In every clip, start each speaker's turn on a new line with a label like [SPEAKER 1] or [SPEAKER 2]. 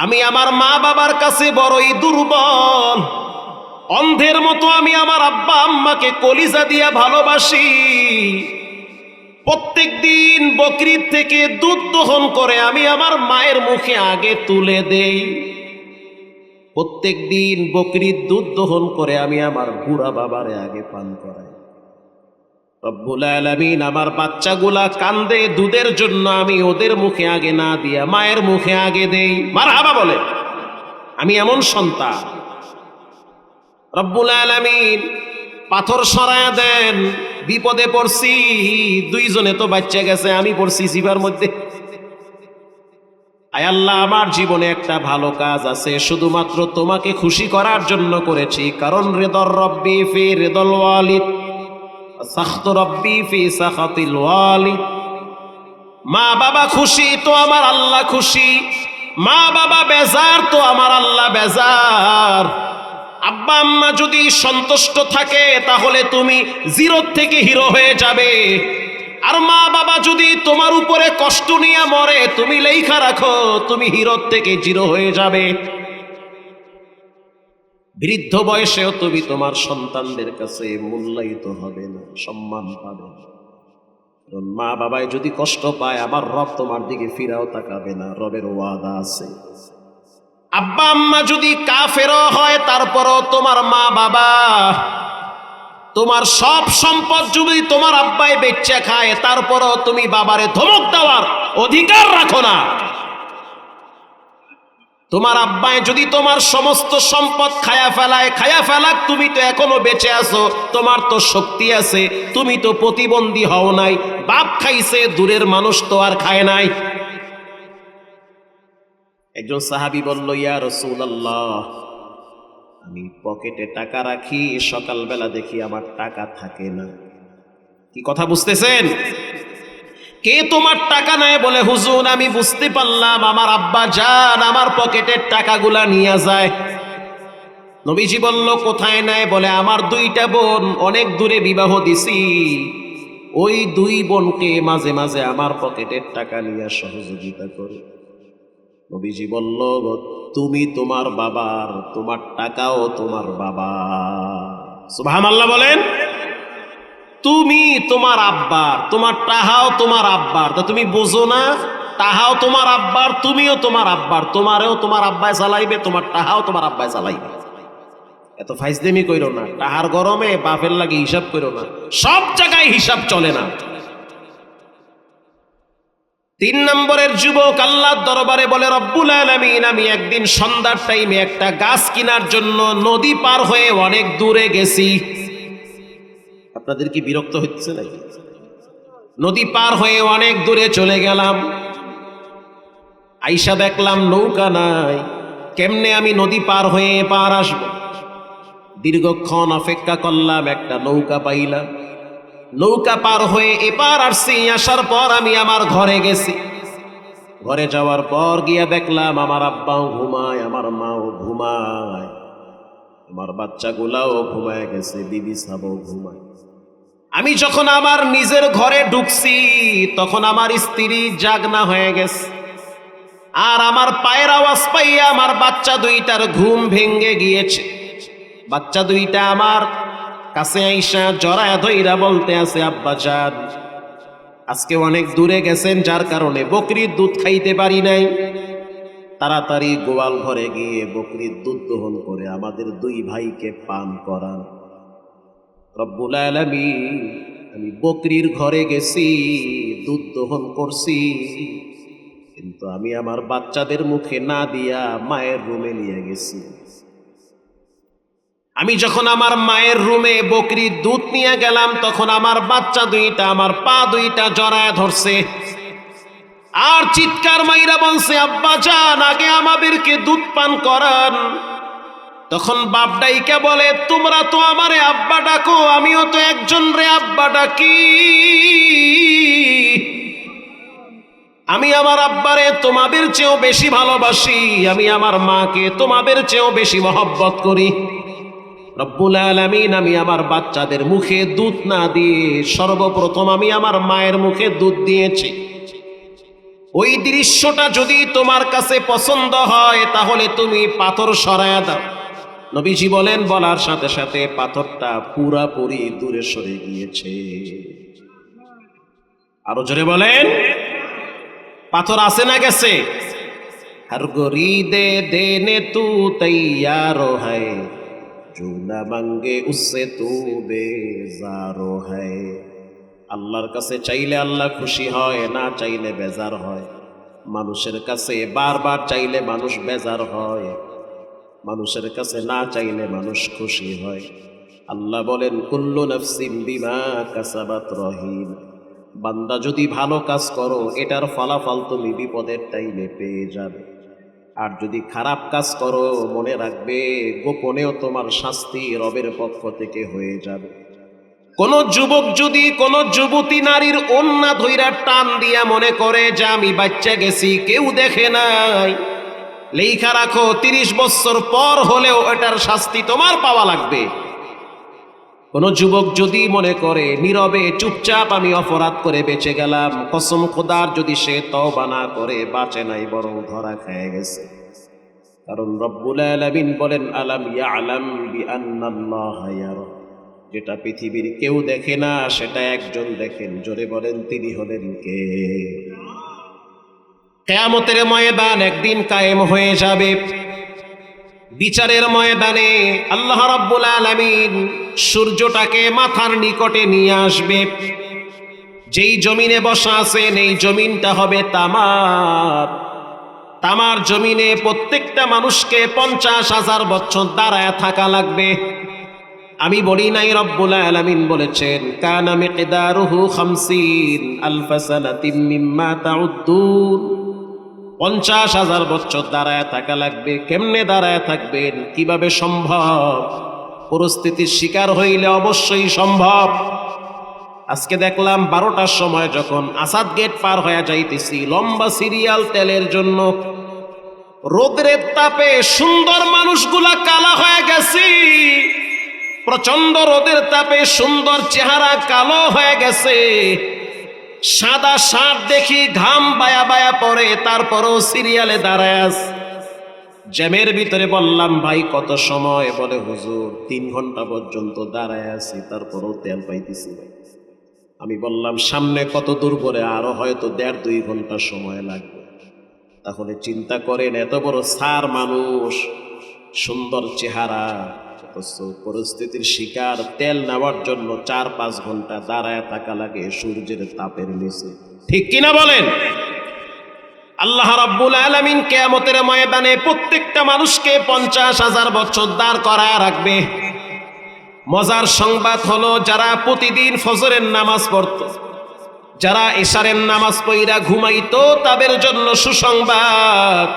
[SPEAKER 1] আমি আমার মা বাবার কাছে বড়ই দুর্বল, অন্ধের মতো আমি আমার আব্বা আম্মাকে কলিজা দিয়া ভালোবাসি। প্রত্যেক দিন বকরির থেকে দুধ দহন করে আমি আমার মায়ের মুখে আগে তুলে দেই। প্রত্যেক দিন বকরির দুধ দহন করে আমি আমার বুড়া বাবারে আগে পান করাই। রব্বুল আলামিন আমার বাচ্চাগুলা কান্দে দুধের জন্য, আমি ওদের মুখে আগে না দিয়া মায়ের মুখে আগে দেই। মারহাবা বলে। আমি এমন সন্তান। রব্বুল আলামিন পাথর সরায়া দেন, বিপদে পড়ছি, দুইজনে তো বাচ্চা গেছে, আমি পড়ছি জিবার মধ্যে। আয় আল্লাহ, আমার জীবনে একটা ভালো কাজ আছে, শুধুমাত্র তোমাকে খুশি করার জন্য করেছি। কারণ রিদর রব্বি ফি রিদল ওয়ালিদ, সাখত রব্বি ফি সাখাতিল ওয়ালিদ। মা বাবা খুশি তো আমার আল্লাহ খুশি, মা বাবা বেজার তো আমার আল্লাহ বেজার। আব্বা আম্মা যদি সন্তুষ্ট থাকে তাহলে তুমি জিরো থেকে হিরো হয়ে যাবে। আর মা বাবা যদি তোমার উপরে কষ্ট নিয়ে মরে, তুমি লেখা রাখো তুমি হিরো থেকে জিরো হয়ে যাবে। বৃদ্ধ বয়সেও তুমি তোমার সন্তানদের কাছে মূল্যায়িত হবে না, সম্মান পাবে না। কারণ মা বাবায় যদি কষ্ট পায়, আমার রব তোমার দিকে ফিরাও তাকাবে না, রবের ওয়াদা আছে। আব্বা আম্মা যদি কাফেরও হয়, তারপরও তোমার মা বাবা, তোমার সব সম্পদ যদি তোমার আব্বাই বেচে খায়, তারপরও তুমি বাবারে ধমক দেওয়ার অধিকার রাখো না। তোমার আব্বায় যদি তোমার সমস্ত সম্পদ খায়া ফেলাক, তুমি তো এখনো বেঁচে আছো, তোমার তো শক্তি আছে, তুমি তো প্রতিবন্ধী হও নাই। বাপ খাইছে, দূরের মানুষ তো আর খায় নাই। একজন সাহাবী বলল, ইয়া রাসূলুল্লাহ, আমি পকেটে টাকা রাখি, সকালবেলা দেখি আমার টাকা থাকে না। কি কথা বুঝতেছেন? কে তোমার টাকা নেয়? বলে, হুজুর আমি বুঝতে পারলাম আমার আব্বা জান আমার পকেটের টাকাগুলা নিয়ে যায়। নবীজি বলল, কোথায় নেয়? বলে, আমার দুইটা বোন অনেক দূরে বিবাহ দিছি, ওই দুই বোনকে মাঝে মাঝে আমার পকেটের টাকা নিয়ে সহযোগিতা করে। নবীজি বলল, তুমি তোমার বাবার, তোমার টাকাও তোমার বাবা। সুবহানাল্লাহ বলেন। তুমি তোমার আব্বার, তোমার টাহাও তোমার আব্বার। তা তুমি বুঝো না? টাহাও তোমার আব্বার, তুমিও তোমার আব্বার, তোমারেও তোমার আব্বায় চালাইবে, তোমার টাহাও তোমার আব্বায় চালাইবে। এত ফাইজলামি কইরো না, টাহার গরমে বাপের লাগে হিসাব কইরো না, সব জায়গায় হিসাব চলে না। 3 নম্বরের যুবক আল্লাহর দরবারে বলে, রব্বুল আলামিন আমি একদিন সন্ধ্যার টাইমে একটা গাছ কেনার জন্য নদী পার হয়ে অনেক দূরে গেছি। আপনাদের কি বিরক্ত হচ্ছে নাকি? নদী পার হয়ে অনেক দূরে চলে গেলাম, আইসা দেখলাম নৌকা নাই। কেমনে আমি নদী পার হয়ে পার আসবো? দীর্ঘক্ষণ অপেক্ষা করলাম, একটা নৌকা পাইলাম। নৌকা পার হয়ে এপার আসছি। আসার পর আমি আমার ঘরে গেছি। ঘরে যাওয়ার পর গিয়া দেখলাম আমার আব্বাও ঘুমায়, আমার মাও ঘুমায়, আমার বাচ্চাগুলাও ঘুমায় গেছে, বিবি সাবও ঘুমায়। আমি যখন আমার নিজের ঘরে ঢুকছি, তখন আমার স্ত্রী জাগনা হয়ে গেছে। আর আমার পায়ের আওয়াজ পাইয়া আমার বাচ্চা দুইটার ঘুম ভেঙে গিয়েছে। বাচ্চা দুইটা আমার কাছে আইসা জড়ায়া ধইরা বলতে আছে, আব্বা জান আজকে অনেক দূরে গেছেন, যার কারণে বকরির দুধ খাইতে পারি নাই, তাড়াতাড়ি গোয়াল ঘরে গিয়ে বকরির দুধ দহন করে আমাদের দুই ভাইকে পান করান। রব্বুল আলামিন আমি বকরির ঘরে গেছি, দুধ দহন করছি, কিন্তু আমি আমার বাচ্চাদের মুখে না দিয়া মায়ের রুমে নিয়ে গেছি। আমি যখন আমার মায়ের রুমে বকরির দুধ নিয়ে গেলাম, তখন আমার বাচ্চা দুইটা আমার পা দুইটা জড়ায় ধরছে আর চিৎকার মাইরা বলছে, আব্বা জান আগে আমাদেরকে দুধ পান করান। তখন বাপ ডাইকা বলে, তোমরা তো আমারে আব্বা ডাকো, আমিও তো একজন রে আব্বা ডাকি। আমি আমার আব্বারে তোমাদের চেয়েও বেশি ভালোবাসি, আমি আমার মাকে তোমাদের চেয়েও বেশি মহব্বত করি। রব্বুল আলামিন আমি আমার বাচ্চাদের মুখে দুধ না দিয়ে সর্বপ্রথম আমি আমার মায়ের মুখে দুধ দিয়েছি। ওই দৃশ্যটা যদি তোমার কাছে পছন্দ হয় তাহলে তুমি পাথর সরায়া দাও। নবীজি বলেন, বলার সাথে সাথে পাথরটা পুরাপুরি দূরে সরে গিয়েছে। আরো জোরে বলেন, পাথর আছে না গেছে? हर गोरीदे देने तू तैयार है, जो न मांगे उससे तू बेजारो है। আল্লাহর কাছে চাইলে আল্লাহ খুশি হয়, না চাইলে বেজার হয়। মানুষের কাছে বারবার চাইলে মানুষ বেজার হয়, মানুষের কাছে না চাইলে মানুষ খুশি হয়। আল্লাহ বলেন, কুল্লু নাফসিন বিমা কাসাবাত রহিন। বান্দা যদি ভালো কাজ করো এটার ফলাফল তুমি বিপদের টাইমে পেয়ে যাবে, আর যদি খারাপ কাজ করো মনে রাখবে গোপনেও তোমার শাস্তি রবের পক্ষ থেকে হয়ে যাবে। কোন যুবক যদি কোন যুবতী নারীর ওন্না ধইরা টান দিয়া মনে করে যে আমি বাচ্চা গেছি, কেউ দেখে নাই, লেখা রাখো 30 বছর পর হলেও এটার শাস্তি তোমার পাওয়া লাগবে। কোন যুবক যদি মনে করে নীরবে চুপচাপ আমি অপরাধ করে বেঁচে গেলাম, কসম খোদার যদি সে তওবা না করে বাঁচে নাই, বরং ধরা খেয়ে গেছে। কারণ রব্বুল আলামিন বলেন, আলাম ইয়ালাম বিআন্নাল্লাহা ইয়ারা। যেটা পৃথিবীর কেউ দেখে না সেটা একজন দেখেন। জোরে বলেন, তিনি হলেন কে? কিয়ামতের ময়দান একদিন কায়েম হয়ে যাবে। বিচারের ময়দানে আল্লাহ রাব্বুল আলামিন সূর্যটাকে মাথার নিকটে নিয়ে আসবে। যেই জমিনে বসা আছেন এই জমিনটা হবে তামার। তামার জমিনে প্রত্যেকটা মানুষকে 50,000 বছর দাঁড়ায় থাকা লাগবে। আমি বলি নাই, রব্বুল আলামিন বলেছেন, কানা মিকদারুহু 50 আলফ সানাতিন মিম্মা তাউদ্দুন। 50,000 বছর দাঁড়ায় থাকা লাগবে। কেমনে দাঁড়ায় থাকবেন? কিভাবে সম্ভব? পরিস্থিতির শিকার হইলে অবশ্যই সম্ভব। আজকে দেখলাম 12টার সময় যখন আসাদ গেট পার হয়ে যাইতেছি, লম্বা সিরিয়াল তেলের জন্য রোদের তাপে সুন্দর মানুষগুলা কালা হয়ে গেছে। প্রচন্ড রোদের তাপে সুন্দর চেহারা কালো হয়ে গেছে। সাদা শার্ট দেখি ঘাম বায়া বায়া পড়ে, তারপরও সিরিয়ালে দাঁড়ায় আছে। জ্যামের ভিতরে বললাম, ভাই কত সময়? বলে, হুজুর 3 ঘন্টা পর্যন্ত দাঁড়ায় আছি, তারপরও তেল পাইতেছি। আমি বললাম, সামনে কত দূর? করে আরো হয়তো 1.5-2 ঘন্টা সময় লাগবে। তাহলে চিন্তা করেন, এত বড় সার মানুষ, সুন্দর চেহারা, পরিস্থিতির শিকার, তেল নেওয়ার জন্য 4-5 ঘন্টা দাঁড়ায় থাকা লাগে সূর্যের তাপের নিচে। ঠিক কিনা বলেন? আল্লাহ রাব্বুল আলামিন কিয়ামতের ময়দানে প্রত্যেকটা মানুষকে 50,000 বছর দাঁড় করায় রাখবে। মজার সংবাদ হলো, যারা প্রতিদিন ফজরের নামাজ পড়তো, যারা ইশারের নামাজ পড়া ঘুমাইতো, তাদের জন্য সুসংবাদ।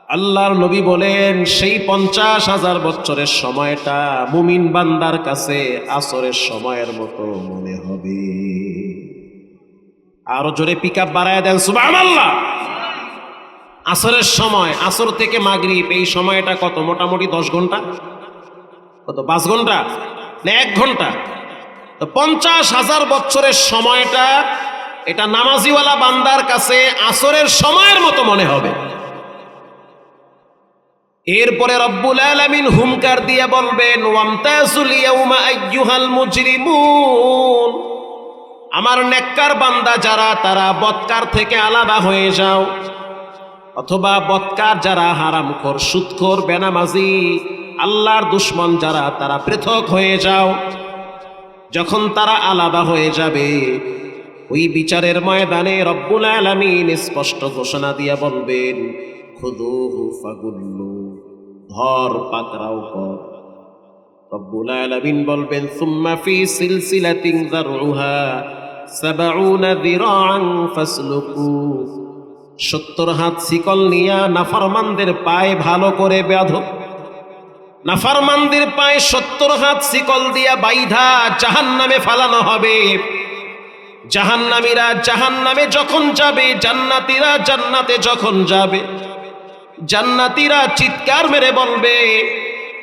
[SPEAKER 1] আল্লাহর নবী বলেন, সেই 50,000 বছরের সময়টা মুমিন বান্দার কাছে আসরের সময়ের মতো মনে হবে। আরো জোরে পিকআপ বাড়ায় দেন, সুবহানাল্লাহ। আসরের সময়, আসর থেকে মাগরিব, এই সময়টা কত? মোটামুটি 10 ঘন্টা। কত? 5 ঘন্টা না 1 ঘন্টা? তো 50,000 বছরের সময়টা এটা নামাজিওয়ালা বান্দার কাছে আসরের সময়ের মতো মনে হবে। এরপরে রব্বুল আলামিন হুমকার দিয়ে বলবেন, ওয়ামতাজুল ইয়াউমা আইয়ুহাল মুজরিমুন। আমার নেককার বান্দা যারা, তারা বদকার থেকে আলাদা হয়ে যাও। অথবা বদকার যারা, হারামখোর, সুদখোর, বেনামাজি, আল্লাহর দুশমন যারা, তারা পৃথক হয়ে যাও। যখন তারা আলাদা হয়ে যাবে, ওই বিচারের ময়দানে রব্বুল আলামিন স্পষ্ট ঘোষণা দিয়ে বলবেন, খুযুহু ফাগুল্লু, ধর পাকড়াও কর। রব্বুল আলামিন বলবেন, সুম্মা ফি সিলসিলাতিন যারউহা 70 যিরাআন ফাসলুকু। 70 হাত শিকল নিয়া নাফরমানদের পায়ে ভালো করে বাঁধো। নাফরমানদের পায়ে 70 হাত শিকল দিয়া বাইধা জাহান্নামে ফালানো হবে। জাহান্নামীরা জাহান্নামে যখন যাবে, জান্নাতীরা জান্নাতে যখন যাবে, জান্নাতীরা চিৎকার মেরে বলবে,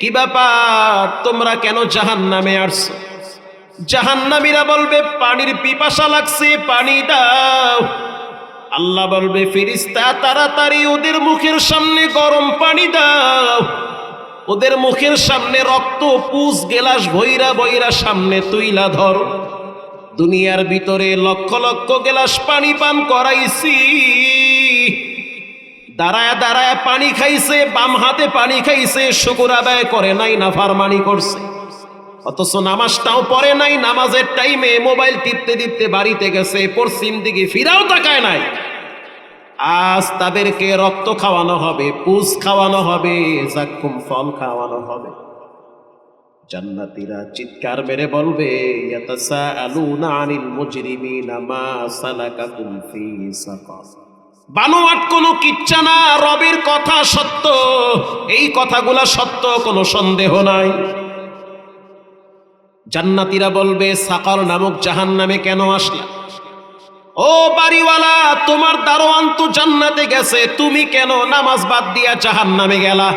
[SPEAKER 1] কি ব্যাপার, তোমরা কেন জাহান্নামে আসছো? জাহান্নামীরা বলবে, পানির পিপাসা লাগছে, পানি দাও। আল্লাহ বলবে, ফেরেশতা তাড়াতাড়ি ওদের মুখের সামনে গরম পানি দাও, ওদের মুখের সামনে রক্ত পুষ গেলাস বইরা বইরা সামনে তুইলা ধরো। দুনিয়ার ভিতরে লক্ষ লক্ষ গেলাস পানি পান করাইছি, দাঁড়ায় দাঁড়ায় পানি খাইছে, বাম হাতে পানি খাইছে, শুকর আদায় করে নাই, নাফরমানি করছে। অথচ নামাজটাও পড়ে নাই, নামাজের টাইমে মোবাইল টিপতে টিপতে বাড়িতে গেছে, পশ্চিম দিকে ফিরাও তাকায় নাই। আজ তাদেরকে রক্ত খাওয়ানো হবে, পুষ খাওয়ানো হবে, জাক্কুম ফল খাওয়ানো হবে। জান্নাতীরা চিৎকার মেরে বলবে, ইয়াতাসাআলুনা আনিল মুজরিমিনা মা সালাকাকুম ফি সাকার। বানোয়াট কোনো কিচ্ছা না, রবের কথা সত্য, এই কথাগুলা সত্য, কোনো সন্দেহ নাই। জান্নাতীরা বলবে, সাকার নামক জাহান্নামে কেন আসলা? ও বাড়িওয়ালা, তোমার দারোয়ান তো জান্নাতে গেছে, তুমি কেন নামাজ বাদ দিয়া জাহান্নামে গেলা?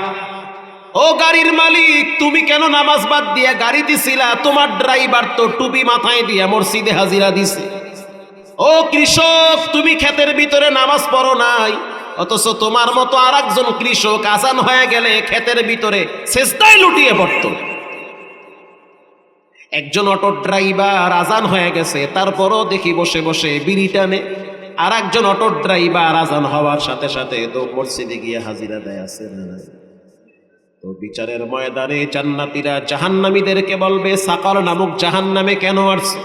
[SPEAKER 1] ও গাড়ির মালিক, তুমি কেন নামাজ বাদ দিয়া গাড়ি দিছিলা? তোমার ড্রাইভার তো টুপি মাথায় দিয়া মসজিদে হাজিরা দিছে। ও কৃষক, তুমি ক্ষেতের ভিতরে নামাজ পড়ো নাই, অথচ তোমার মতো আর একজন কৃষক আজান হয়ে গেলে ক্ষেতের ভিতরে সেজদায় লুটিয়ে পড়ত। একজন অটো ড্রাইভার আজান হয়ে গেছে, তারপরও দেখি বসে বসে বিড়ি টানে। আর একজন অটো ড্রাইভার আজান হওয়ার সাথে সাথে তো মসজিদে গিয়ে হাজিরা দেয়, আছে না? তো বিচারের ময়দানে জান্নাতীরা জাহান্নামীদেরকে বলবে, সাকার নামক জাহান্নামে কেন আসছে?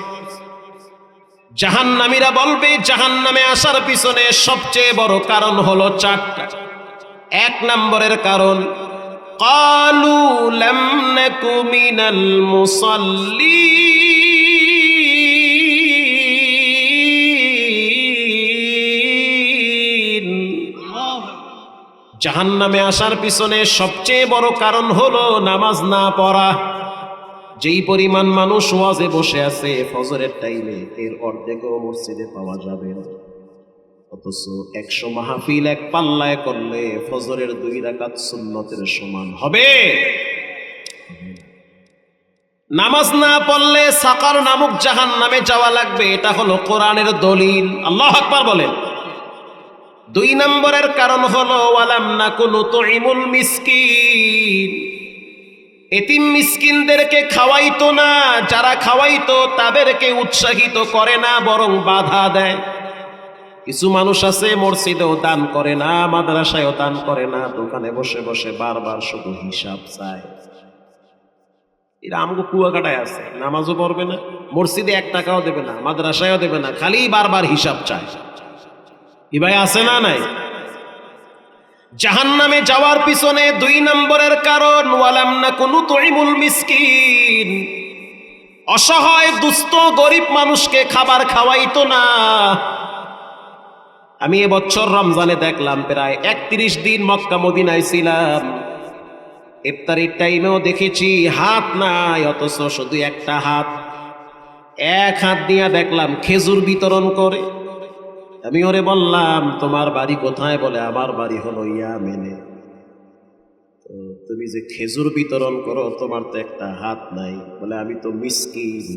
[SPEAKER 1] জাহান্নামীরা বলবে, জাহান্নামে আসার পিছনে সবচেয়ে বড় কারণ হলো চারটা। এক নম্বরের কারণ, ক্বালু লাম নাকু মিনাল মুসাল্লিন। জাহান্নামে আসার পিছনে সবচেয়ে বড় কারণ হলো নামাজ না পড়া। যেই পরিমাণ মানুষ ওয়াজে বসে আছে ফজরের টাইমে, এর অর্ধেকও মসজিদে পাওয়া যাবে না। অথচ 100 মাহফিল এক পাল্লায় করলে ফজরের 2 রাকাত সুন্নতের সমান হবে। নামাজ না পড়লে সাকার নামক জাহান্নামে যাওয়া লাগবে, এটা হলো কোরআনের দলিল। আল্লাহু আকবার বলেন। 2 নম্বরের কারণ হলো, ওয়ালাম নাকু নুতইমুল মিসকিন। এতিম মিসকিনদেরকে খাওয়াইতো না, যারা খাওয়াইতো তাদেরকে উৎসাহিত করে না, বরং বাধা দেয়। কিছু মানুষ আছে মসজিদেও দান করে না, মাদ্রাসায়ও দান করে না, দোকানে বসে বসে বারবার শুধু হিসাব চায়। এরা আমগো কুয়াকাটায় আছে, নামাজও পড়বে না, মসজিদে 1 টাকাও দেবে না, মাদ্রাসায়ও দেবে না, খালি বারবার হিসাব চায়। কি ভাই, আছে না নাই? জাহান্নামে যাওয়ার পিছনে 2 নম্বরের কারণ, ওয়ালাম নাকু নুতইমুল মিসকিন। অসহায় দুস্থ গরিব মানুষকে খাবার খাওয়াইতো না। আমি এবছর রমজানে দেখলাম, প্রায় 31 দিন মক্কা মদিনায় ছিলাম, ইফতারির টাইমেও দেখেছি হাত নাই, অথচ শুধু একটা হাত, এক হাত দিয়া দেখলাম খেজুর বিতরণ করে। আমি ওরে বললাম, তোমার বাড়ি কোথায়? বলে, আমার বাড়ি হলো ইয়ামেনে। তো তুমি যে খেজুর বিতরণ করো, তোমার তো একটা হাত নাই। বলে, আমি তো মিসকিন,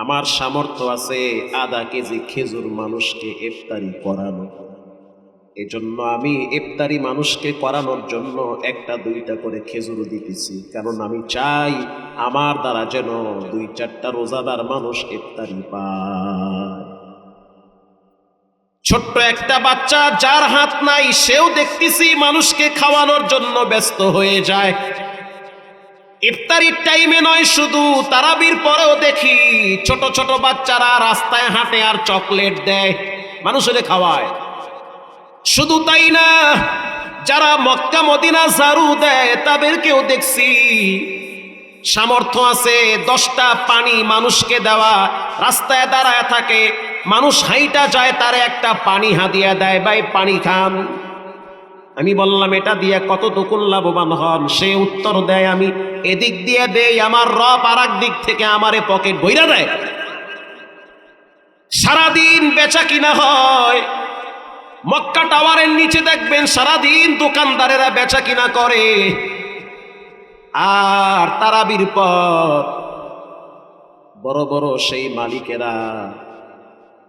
[SPEAKER 1] আমার সামর্থ্য আছে আধা কেজি খেজুর মানুষকে ইফতারি করানো। এজন্য আমি ইফতারি মানুষকে করানোর জন্য 1টা 2টা করে খেজুর দিতেছি, কারণ আমি চাই আমার দ্বারা যেন 2-4টা রোজাদার মানুষ ইফতারি পায়। ছোট্ট একটা বাচ্চা যার হাত নাই, সেও দেখতেছি মানুষকে খাওয়ানোর জন্য ব্যস্ত হয়ে যায়। ইফতারির টাইমে নয়, শুধু তারাবির পরেও দেখি ছোট ছোট বাচ্চারা রাস্তায় হাঁটে আর চকলেট দেয়, মানুষের খাওয়ায়। শুধু তাই না, যারা মক্কা মদিনা ঝাড়ু দেয় তাদেরকেও দেখছি সামর্থ্য আছে 10টা পানি মানুষকে দেওয়া। রাস্তায় দাঁড়ায় থাকে, মানুষ হাইটা যায়, তারে একটা পানি হাদিয়া দেয়, ভাই পানি খান। আমি বললাম, এটা দিয়ে কতটুকু লাভবান হন? সে উত্তর দেয়, আমি এদিক দিয়ে দেই, আমার রব আর এক দিক থেকে আমারে পকেট ভইরা দেয়। সারাদিন বেচা কিনা হয়। মক্কা টাওয়ারের নিচে দেখবেন সারাদিন দোকানদারেরা বেচা কিনা করে। আর তারাবির পর বড় বড় সেই মালিকেরা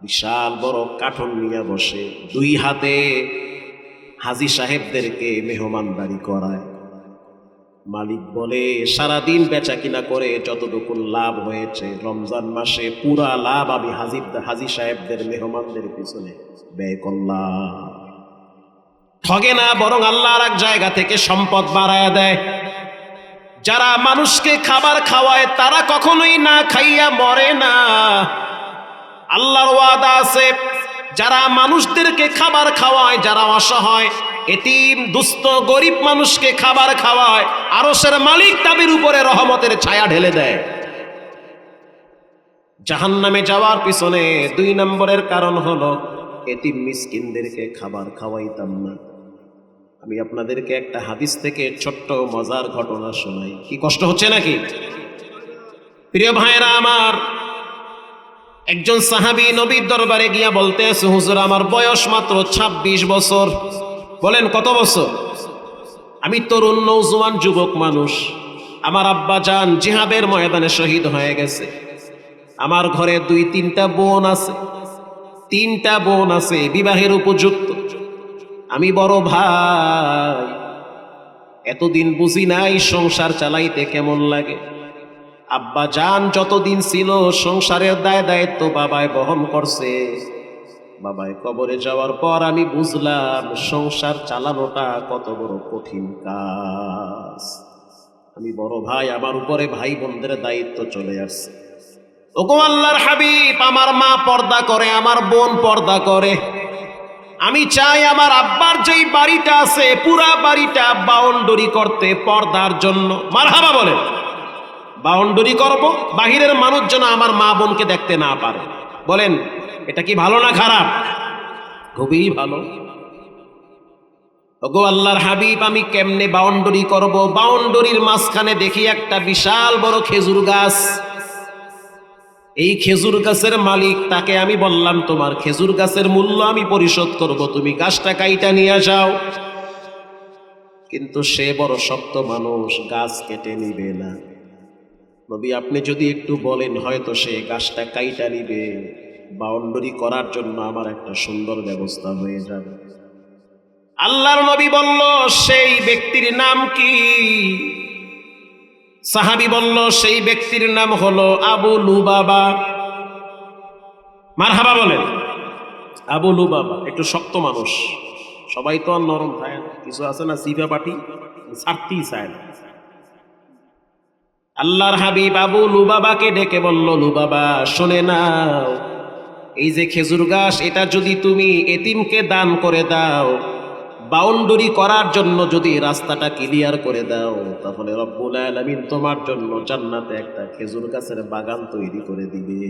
[SPEAKER 1] বিশাল বড় কাঠন নিয়ে বসে, দুই হাতে হাজী সাহেবদেরকে মেহমানদারি করায়। মালিক বলে সারাদিন বেচা কিনা করে যতটুকু লাভ হয়েছে রমজান মাসে পুরা লাভ আমি হাজী সাহেবদের মেহমানদের পিছনে ব্যয় করলাম। ঠগে না, বরং আল্লাহর এক জায়গা থেকে সম্পদ বাড়ায় দেয়। যারা মানুষকে খাবার খাওয়ায় তারা কখনোই না খাইয়া মরে না। আল্লাহর ওয়াদা আছে, যারা মানুষদেরকে খাবার খাওয়ায়, যারা অসহায় এতিম দুস্থ গরিব মানুষকে খাবার খাওয়ায়, আরশের মালিক তাদের উপরে রহমতের ছায়া ঢেলে দেয়। জাহান্নামে যাওয়ার পিছনে 2 নম্বরের কারণ হলো এতিম মিসকিনদেরকে খাবার খাওয়াইতাম না। আমি আপনাদেরকে একটা হাদিস থেকে ছোট্ট মজার ঘটনা শোনাই। কি কষ্ট হচ্ছে নাকি? প্রিয় ভাইরা আমার, একজন সাহাবী নবীর দরবারে গিয়া বলতেছে, হুজুর আমার বয়স মাত্র 26 বছর। বলেন কত বছর? আমি তরুণ নওজোয়ান যুবক মানুষ। আমার আব্বা জান জিহাদের ময়দানে শহীদ হয়ে গেছে। আমার ঘরে 2-3টা বোন আছে, 3টা বোন আছে বিবাহের উপযুক্ত। আমি বড় ভাই, এতদিন বুঝি নাই সংসার চালাইতে কেমন লাগে। আব্বা জান যতদিন ছিল সংসারের দায় দায়িত্ব বাবায় বহন করছে। বাবায় কবরে যাওয়ার পর আমি বুঝলাম সংসার চালানোটা কত বড় কঠিন কাজ। আমি বড় ভাই, আমার উপরে ভাই বোনদের দায়িত্ব চলে আসছে। ওগো আল্লাহর হাবিব, আমার মা পর্দা করে, আমার বোন পর্দা করে। আমি চাই আমার আব্বার যেই বাড়িটা আছে পুরা বাড়িটা বাউন্ডারি করতে পর্দার জন্য। মারহাবা বলে, বাউন্ডারি করব, বাহিরের মানুষ যেন আমার মা বোনকে দেখতে না পারে। বলেন এটা কি ভালো না খারাপ? খুবই ভালো। ওগো আল্লাহর হাবিব, আমি কেমনে বাউন্ডারি করব? বাউন্ডারির মাঝখানে দেখি একটা বিশাল বড় খেজুর গাছ। এই খেজুর গাছের মালিক, তাকে আমি বললাম তোমার খেজুর গাছের মূল্য আমি পরিশোধ করব, তুমি গাছটা কাইটা নিয়ে যাও। কিন্তু সে বড় শক্ত মানুষ, গাছ কেটে নিবে না। নবী আপনি যদি একটু বলেন হয়তো সে গাছটা কাইটা নিবে, বাউন্ডারি করার জন্য আমার একটা সুন্দর ব্যবস্থা হয়ে যাবে। আল্লাহর নবী বলল সেই ব্যক্তির নাম কি? সাহাবী বলল সেই ব্যক্তির নাম হলো আবু লুবাবা। মারহাবা বলেন। আবু লুবাবা একটু শক্ত মানুষ, সবাই তো আর নরম থাকে না, কিছু আছে না জিভা পাটি, ছাড়তেই চায় না। আল্লাহর হাবিব আবু লুবাবাকে ডেকে বলল, লুবাবা শুনে নাও, এই যে খেজুর গাছ, এটা যদি তুমি এতিমকে দান করে দাও, বাউন্ডারি করার জন্য যদি রাস্তাটা ক্লিয়ার করে দাও, তাহলে রব্বুল আলামিন তোমার জন্য জান্নাতে একটা খেজুর গাছের বাগান তৈরি করে দিবে।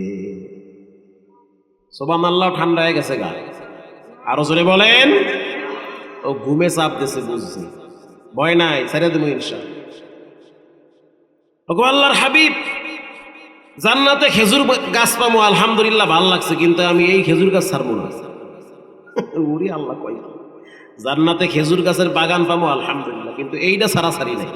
[SPEAKER 1] সুবহানাল্লাহ, ঠান্ডা হয়ে গেছে গা। আরো জোরে বলেন। ও ঘুমে চাপ দিছে বুঝছি, ভয় নাই, ছেড়ে দেবো ইনশাআল্লাহ। ওগো আল্লাহর হাবিব, জান্নাতে খেজুর গাছ পাবো আলহামদুলিল্লাহ, ভাল লাগছে, কিন্তু আমি এই খেজুর গাছ ছাড়বো না। ওরে আল্লাহ কয়, জান্নাতে খেজুর গাছের বাগান পাবো আলহামদুলিল্লাহ, কিন্তু এইটা ছাড়াছাড়ি নাই।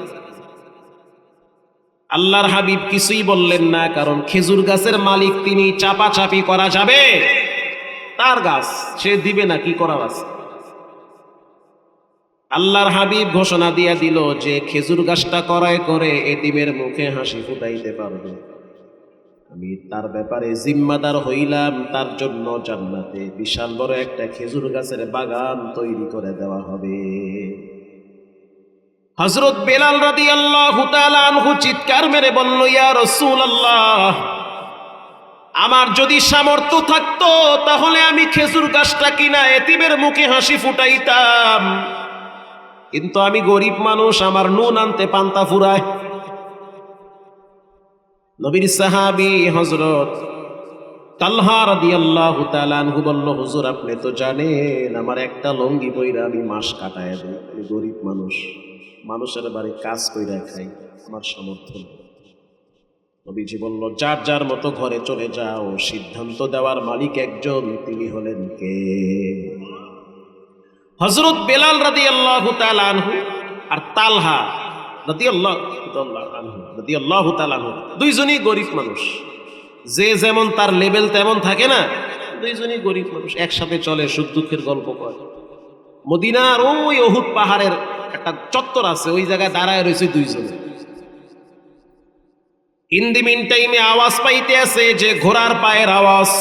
[SPEAKER 1] আল্লাহর হাবিব কিছুই বললেন না, কারণ খেজুর গাছের মালিক তিনি, চাপাচাপি করা যাবে? তার গাছ, সে দিবে না, কি করার আছে? আল্লাহর হাবিব ঘোষণা দিয়া দিল যে খেজুর গাছটা ক্রয় করে এতিমের মুখে হাসি ফুটাইতে পারবে, আমি তার ব্যাপারে জিম্মাদার হইলাম, তার জন্য জান্নাতে বিশাল বড় একটা খেজুর গাছের বাগান তৈরি করে দেওয়া হবে। হযরত বেলাল রাদিয়াল্লাহু তাআলা আনহু চিৎকার মেরে বলল, ইয়া রাসূলুল্লাহ, আমার যদি সামর্থ্য থাকতো তাহলে আমি খেজুর গাছটা কিনা এতিমের মুখে হাসি ফুটাইতাম, কিন্তু আমি গরিব মানুষ, আমার নুন আনতে পান্তা ফুরায়। নবীর সাহাবী হযরত তালহা রাদিয়াল্লাহু তাআলা আনহু বলল, হুজুর আপনি তো জানেন আমার একটা লঙ্গি পইরা আমি মাস কাটায় দিই, আমি গরিব মানুষ, মানুষের বাড়ি কাজ কইরা খাই, আমার সামর্থ্য নেই। নবীজি বলল, যার যার মতো ঘরে চলে যাও, সিদ্ধান্ত দেওয়ার মালিক একজন, তিনি হলেন কে? হযরত বেলাল রাদিয়াল্লাহু তাআলা আনহু আর তালহা রাদিয়াল্লাহু তাআলা আনহু দুইজনই গরিব মানুষ। যে যেমন তার লেভেল তেমন থাকে না, দুইজনই গরিব মানুষ, একসাথে চলে, সুখ দুঃখের গল্প করে। মদিনার ওই উহুদ পাহাড়ের একটা চত্বর আছে, ওই জায়গায় দাঁড়ায় রয়েছে দুইজনে। ইন দি মিন টাইমে আওয়াজ পাইতে আছে যে ঘোড়ার পায়ের আওয়াজ।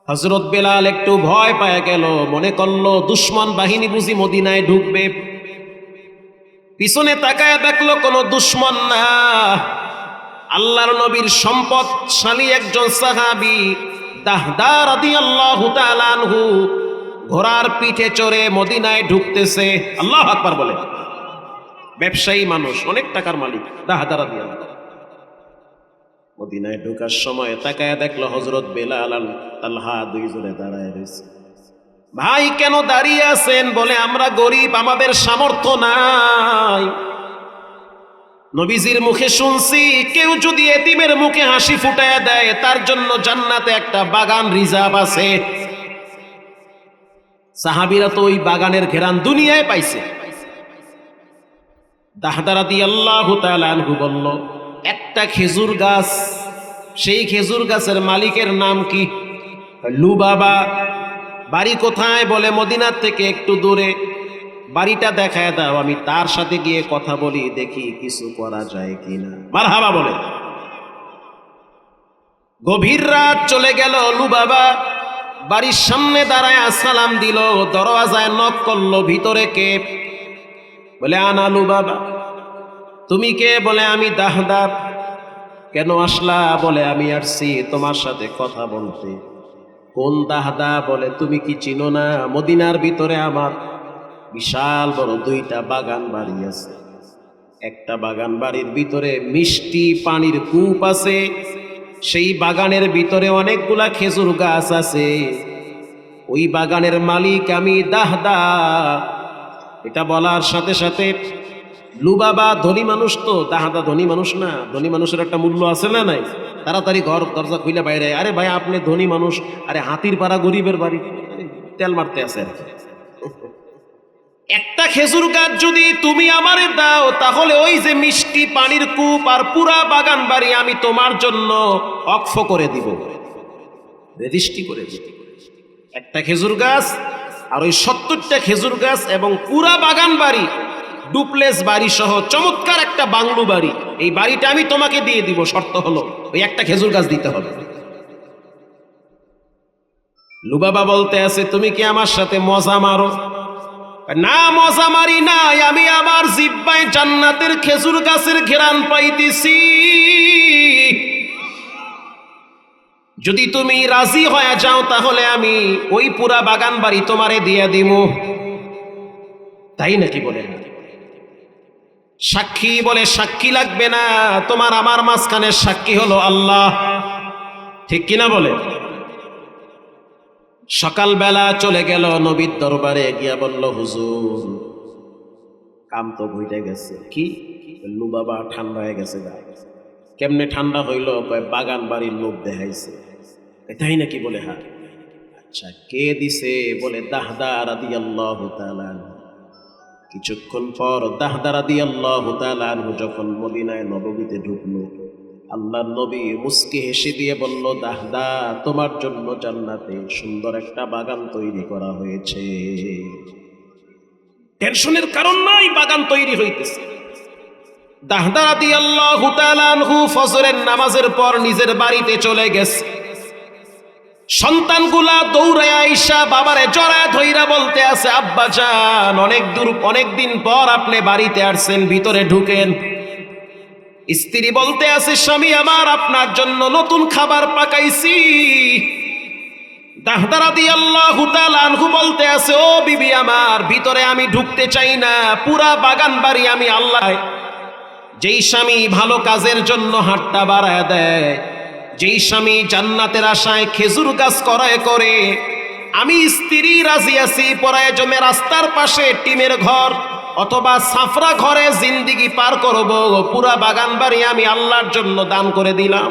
[SPEAKER 1] হযরত বেলাল একটু ভয় পায় গেল, মনে করলো দুশমন বাহিনী বুঝি মদিনায় ঢুকবে। পিছনে তাকায় দেখলো কোনো দুশমন না, আল্লাহর নবীর সম্পদশালী একজন সাহাবী দাহদা রাদিয়াল্লাহু তাআলা আনহু ঘোড়ার পিঠে চড়ে মদিনায় ঢুকতেছে। আল্লাহু আকবার বলে। ব্যবসায়ী মানুষ, অনেক টাকার মালিক দাহদা রাদিয়াল্লাহু। মদিনায় ঢোকার সময় তাকায় দেখলো হযরত বেলাল আর তালহা দুইজনে দাঁড়ায় রয়েছে। ভাই কেন দাঁড়িয়ে আছেন? বলে আমরা গরিব, আমাদের সামর্থ্য নাই। নবীজির মুখে শুনছি কেউ যদি এতিমের মুখে হাসি ফুটায় দেয় তার জন্য জান্নাতে একটা বাগান রিজার্ভ আছে। সাহাবীরা তো ওই বাগানের ঘেরান দুনিয়ায় পাইছে। দাহদা রাদিয়াল্লাহু তাআলা আনহু বলল, একটা খেজুর গাছ, সেই খেজুর গাছের মালিকের নাম কি? লুবাবা। বাড়ি কোথায়? বলে মদিনার থেকে একটু দূরে। বাড়িটা দেখায় দাও, আমি তার সাথে গিয়ে কথা বলি, দেখি কিছু করা যায় কিনা। মারহাবা বলে। গভীর রাত চলে গেল। লুবাবা বাড়ির সামনে দাঁড়ায় সালাম দিল, দরওয়াজায় নক করলো, ভিতরে কে? বলে আনা লুবাবা। তুমি কে? বলে আমি দাহদা। কেন আসলা? বলে আমি আসছি তোমার সাথে কথা বলতে। কোন দাহদা? বলে তুমি কি চিনো না, মদিনার ভিতরে আমার বিশাল বড় দুইটা বাগান বাড়ি আছে। একটা বাগান বাড়ির ভিতরে মিষ্টি পানির কূপ আছে, সেই বাগানের ভিতরে অনেকগুলা খেজুর গাছ আছে। ওই বাগানের মালিক আমি দাহদা। এটা বলার সাথে সাথে লুবাবা ধনী মানুষ, তো দাহদা ধনী মানুষ না? ধনী মানুষের একটা মূল্য আছে না নাই? তাড়াতাড়ি ঘর দরজা খুলে বাইরে, আরে ভাই আপনি ধনী মানুষ, আরে হাতির পাড়া গরিবের বাড়ি, তেল মারতে আছে আর কি। একটা খেজুর গাছ যদি তুমি আমারে দাও তাহলে ওই যে মিষ্টি পানির কূপ আর পুরা বাগান বাড়ি আমি তোমার জন্য অক্ষ করে দিব, রেজিস্ট্রি করে দিব। একটা খেজুর গাছ আর ওই 70টা খেজুর গাছ এবং পুরা বাগান বাড়ি, ডুপ্লেস বাড়ি সহ চমৎকার একটা বাংলো বাড়ি, এই বাড়িটা আমি তোমাকে দিয়ে দিব। শর্ত হলো ওই একটা খেজুর গাছ দিতে হবে। লুবাবা বলতে আছে, তুমি কি আমার সাথে মজা মারো? না, মজা মারি নাই, আমি আমার জিহ্বায় জান্নাতের খেজুর গাছের ঘেরান পাইতেছি। যদি তুমি রাজি হয়ে যাও তাহলে আমি ওই পুরা বাগান বাড়ি তোমারে দিয়ে দিব। তাই নাকি? বলে সাক্ষী? বলে সাক্ষী লাগবে না, তোমার আমার মাঝখানে সাক্ষী হলো আল্লাহ। ঠিক কিনা বলে? সকালবেলা চলে গেল নবীর দরবারে, গিয়া বলল, হুজুর কাম তো বইটা গেছে। কি? লুবাবা ঠান্ডা হয়ে গেছে গা। কেমনে ঠান্ডা হইল? বাগান বাড়ির লোক দেখাইছে। তাই নাকি? বলে হ্যাঁ। আচ্ছা কে দিছে? বলে দাহদা রাদিয়াল্লাহু তাআলা আনহু। কিছুক্ষণ পর দাহদা রাদিয়াল্লাহু তাআলা আনহু যখন মদিনায় নববীতে ঢুকলো, আল্লাহর নবী মুস্কি হেসে দিয়ে বলল, দাহদা তোমার জন্য জান্নাতে সুন্দর একটা বাগান তৈরি করা হয়েছে, টেনশনের কারণ নাই, বাগান তৈরি হইতেছে। দাহদা রাদিয়াল্লাহু তাআলা আনহু ফজরের নামাজের পর নিজের বাড়িতে চলে গেছে। সন্তানগুলা দৌড়ায় আইসা বাবারে জড়ায় ধইরা বলতে আছে, আব্বা জান অনেকদিন পর আপনি বাড়িতে আসছেন, ভিতরে ঢুকেন। স্ত্রী বলতে আছে, স্বামী আমার আপনার জন্য নতুন খাবার পাকাইছি। দাহদা রাদিয়াল্লাহু তাআলা আনহু বলতে আছে, ও বিবি আমার, ভিতরে আমি ঢুকতে চাই না, পুরা বাগান বাড়ি আমি আল্লাহ। যেই স্বামী ভালো কাজের জন্য হাতটা বাড়ায় দেয়, যেই স্বামী জান্নাতের আশায় খেজুর গাছ ক্রয় করে, আমি স্ত্রী রাজি আছি প্রয়োজনে রাস্তার পাশে টিমের ঘর অথবা সাফরা ঘরে জিন্দিগি পার করব, পুরা বাগান বাড়ি আমি আল্লাহর জন্য দান করে দিলাম।